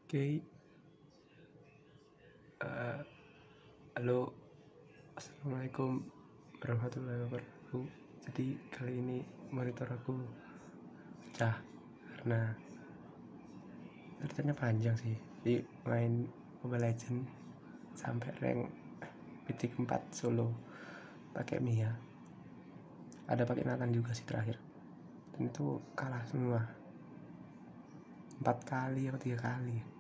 Oke, halo, assalamualaikum warahmatullahi wabarakatuh. Jadi kali ini monitor aku pecah karena ceritanya panjang sih. Jadi main Mobile Legend sampai rank Mythic 4 solo pakai Mia. Ada pakai Nathan juga sih terakhir. Dan itu kalah semua. 4 kali atau 3 kali.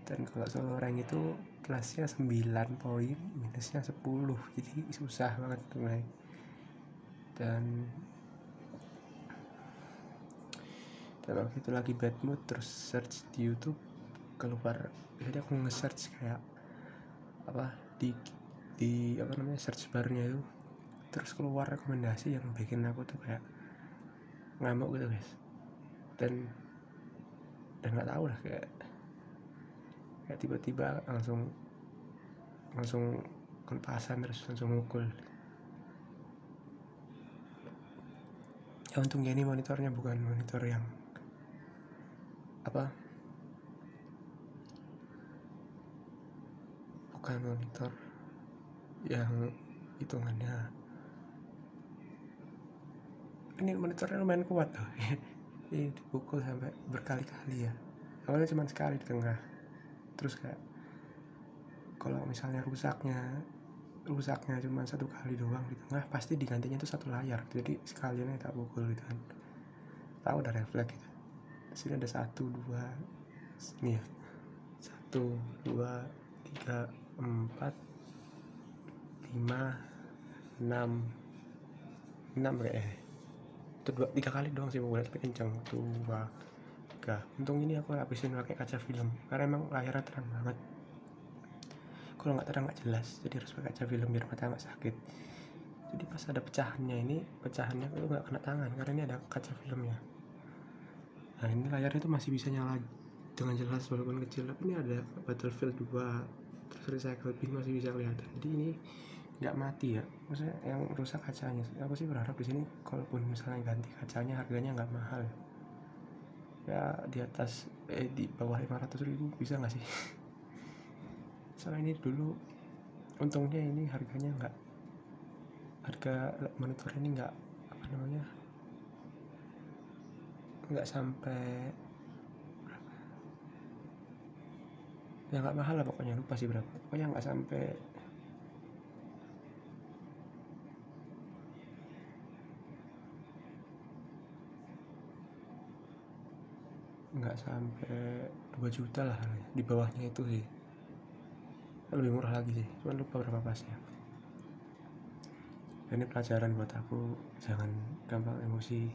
Dan kalau solo rank itu plusnya 9 poin, minusnya 10. Jadi susah banget tuh main. Dan waktu itu lagi bad mood, terus search di YouTube keluar. Jadi aku nge-search kayak apa di apa namanya search barnya itu, terus keluar rekomendasi yang bikin aku tuh kayak ngamuk gitu guys. Dan nggak tahu lah, kayak tiba-tiba langsung kelepasan, terus langsung mukul. Ya untungnya ini monitornya bukan monitor yang apa, bukan monitor yang hitungannya. Ini monitornya lumayan kuat loh. Ini dipukul sampai berkali-kali ya. Awalnya cuma sekali di tengah, terus kayak kalau misalnya rusaknya cuma satu kali doang di tengah, pasti digantinya itu satu layar. Jadi sekalian tak pukul gitu kan. Tahu ada refleks gitu. Sini ada 1, 2, sini ya, 1, 2, 3, 4, 5, 6 kayaknya. Itu 3 kali doang sih mulai, tapi kencang. 2, 3. Untung ini aku habisin pakai kaca film karena emang layarnya terang banget. Kalau nggak terang nggak jelas, jadi harus pakai kaca film biar mata nggak sakit. Jadi pas ada pecahannya itu nggak kena tangan karena ini ada kaca filmnya. Nah ini layarnya itu masih bisa nyala dengan jelas walaupun kecil, tapi ini ada Battlefield 2, terus Recycle Bin masih bisa kelihatan. Jadi ini nggak mati ya, maksudnya yang rusak kacanya. Aku sih berharap di sini kalaupun misalnya ganti kacanya harganya nggak mahal ya, di atas di bawah 500.000 bisa nggak sih? Soalnya ini dulu untungnya ini harganya harga monitor ini nggak apa namanya, nggak sampai berapa ya, nggak mahal lah pokoknya, lupa sih berapa, pokoknya nggak sampai nggak sampai 2 juta lah, di bawahnya itu sih, lebih murah lagi sih, cuma lupa berapa pasnya. Ini pelajaran buat aku, jangan gampang emosi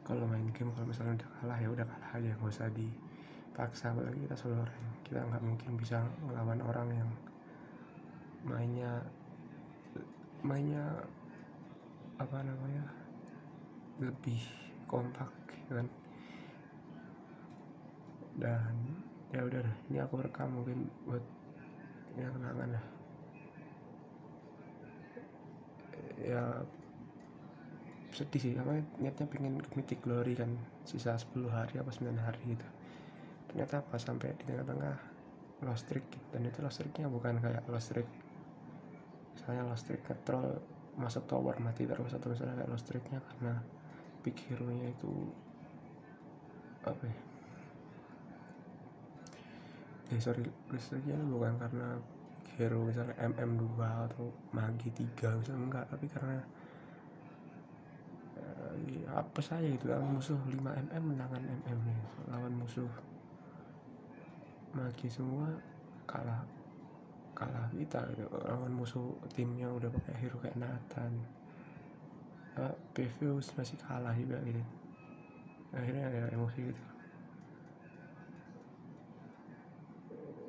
kalau main game. Kalau misalnya udah kalah ya udah kalah aja, nggak usah dipaksa. Apalagi kita solo rank, kita nggak mungkin bisa melawan orang yang mainnya apa namanya lebih kompak kan. Dan ya udah deh, ini aku rekam mungkin buat ya kenangan lah ya. Sedih sih, karena niatnya pengen Mythic Glory kan, sisa 10 hari apa 9 hari gitu. Ternyata pas sampai di tengah-tengah lost streak, dan itu lost streaknya bukan kayak lost streak misalnya lost streak nge-troll masuk tower mati terus, atau misalnya kayak lost streaknya karena big hero nya itu apa ya, sorry, lost streaknya bukan karena hero misalnya MM2 atau Magi 3 misalnya, enggak, tapi karena apa saja gitu, lawan musuh 5 menangan nya, lawan musuh Magi semua kalah kita gitu. Lawan musuh tim yang udah pakai hero kayak Nathan, PV masih kalah juga gitu. Akhirnya ya emosi gitu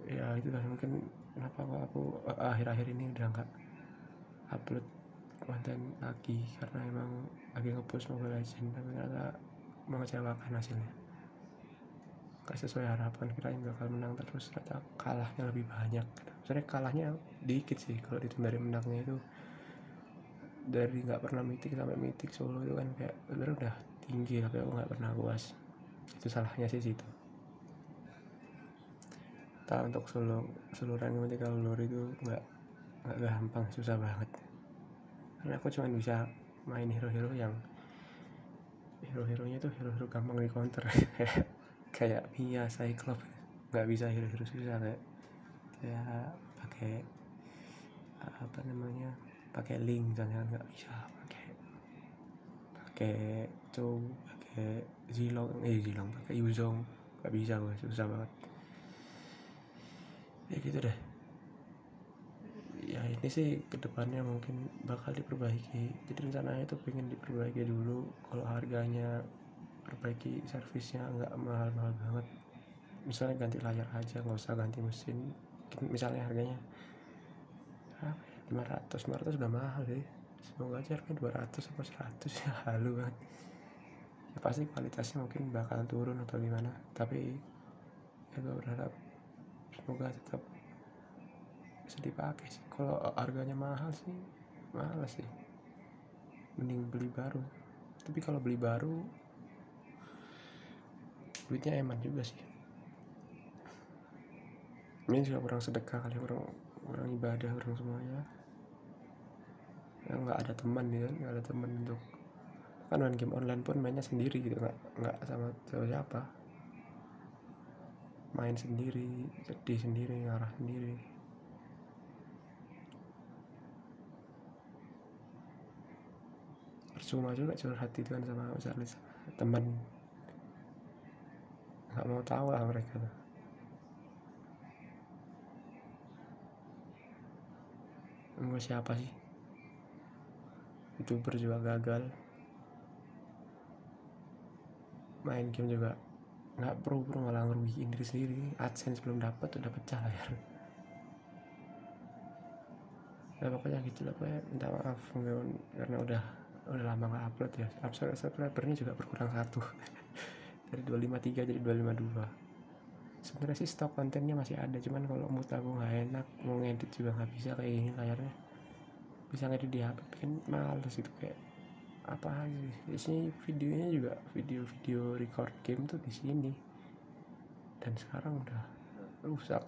ya. Itulah mungkin kenapa aku akhir-akhir ini udah nggak upload konten lagi, karena emang lagi nge-push Mobile Legends, tapi ternyata mengecewakan hasilnya, gak sesuai harapan. Kirain bakal menang terus, ternyata kalahnya lebih banyak. Sebenarnya kalahnya dikit sih kalau dihitung dari menangnya itu. Dari nggak pernah mythic sampai mythic solo itu kan kayak sebenarnya udah tinggi, tapi aku nggak pernah puas. Itu salahnya sih situ. rata untuk solo rank Mythical Lore itu nggak gampang, susah banget. Karena aku cuma bisa main hero-heronya itu hero-hero gampang di counter kayak Mia, Cyclops. Nggak bisa hero-hero susah kayak pakai Link misalnya, nggak bisa pakai Chow, pakai Zilong, pakai Yuzong, nggak bisa gue, susah banget ya gitu deh. Ya ini sih kedepannya mungkin bakal diperbaiki, jadi rencananya itu pengen diperbaiki dulu. Kalau harganya perbaiki, servisnya nggak mahal-mahal banget, misalnya ganti layar aja, nggak usah ganti mesin. Misalnya harganya 500 udah mahal sih, semoga aja harganya 200 atau 100 ya halu banget. Ya pasti kualitasnya mungkin bakal turun atau gimana, tapi ya gue berharap semoga tetap bisa dipakai sih. Kalau harganya mahal sih mending beli baru. Tapi kalau beli baru duitnya eman juga sih, ini juga kurang sedekah kali, kurang ibadah orang semuanya ya. Nggak ada teman ya, nggak ada teman untuk kan main game online pun mainnya sendiri gitu, nggak sama siapa, main sendiri, sedih sendiri, ngarah sendiri. Percuma juga curhat itu kan sama misalnya teman, nggak mau tahu lah mereka tuh. Enggak, siapa sih, YouTuber juga gagal, main game juga nggak pro malah ngerugiin diri sendiri. AdSense belum dapat udah pecah layar. Ya pokoknya gitu lah, pokoknya minta maaf karena udah lama nggak upload ya. Subscribernya juga berkurang 1 dari 253 jadi 252. Sebenarnya sih stok kontennya masih ada, cuman kalau mood aku nggak enak, mau ngedit juga nggak bisa kayak gini layarnya. Bisa ngedit di HP bikin males gitu, kayak apa aja di sini. Videonya juga video record game tuh di sini, dan sekarang udah rusak.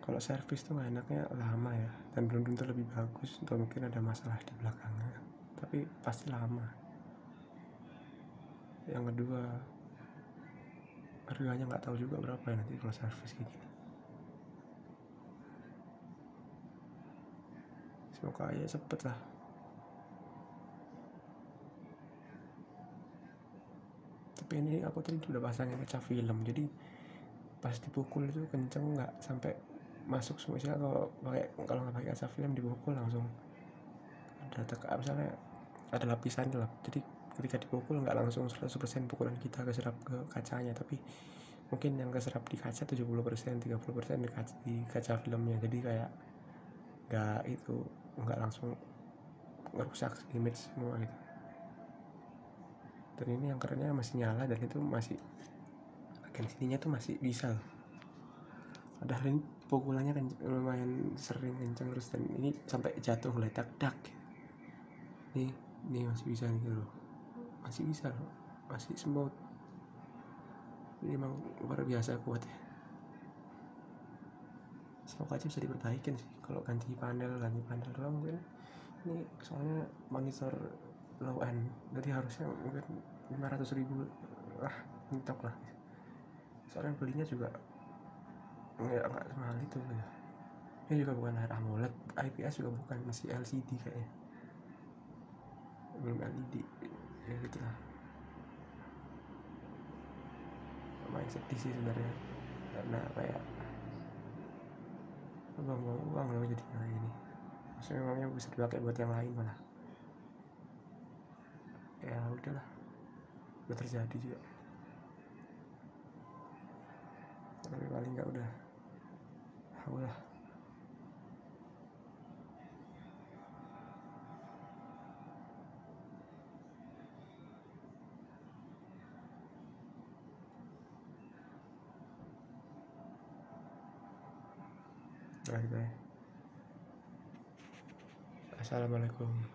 Kalau servis tuh nggak enaknya lama ya, dan belum tentu lebih bagus, atau mungkin ada masalah di belakangnya, tapi pasti lama. Yang kedua, harganya nggak tahu juga berapa ya nanti kalau servis kayak gini. Semoga ya cepet lah. Tapi ini aku tadi udah pasangin kaca film, jadi pas dipukul itu kenceng, nggak sampai masuk semua. Kalau nggak pakai kaca film dipukul langsung ada misalnya ada lapisan gelap, jadi ketika dipukul nggak langsung 100% pukulan kita keserap ke kacanya, tapi mungkin yang keserap di kaca 70%, 30% di kaca filmnya. Jadi kayak nggak langsung ngerusak image semua gitu. Dan ini yang kerennya masih nyala, dan itu masih bagian sininya tuh masih bisa loh. Padahal ini pukulannya kan lumayan sering kenceng terus, dan ini sampai jatuh ngeletak dak. Ini masih bisa nih loh, masih bisa loh, masih smooth. Ini emang luar biasa kuat ya. Semoga aja bisa diperbaikin sih. Kalau ganti panel doang mungkin. Ini soalnya monitor low end, jadi harusnya mungkin 500.000 lah, mentok lah. Soalnya belinya juga nggak semahal itu ya. Ini juga bukan layar AMOLED, IPS juga bukan, masih LCD kayaknya, belum LED ya gitu lah. Lumayan sedih sih sebenarnya, karena kayak buang uang loh jadi kayak gini. Maksudnya memangnya bisa dipakai buat yang lain malah. Ya udahlah, udah terjadi juga, tapi paling nggak udah udah gitu ya. Assalamualaikum.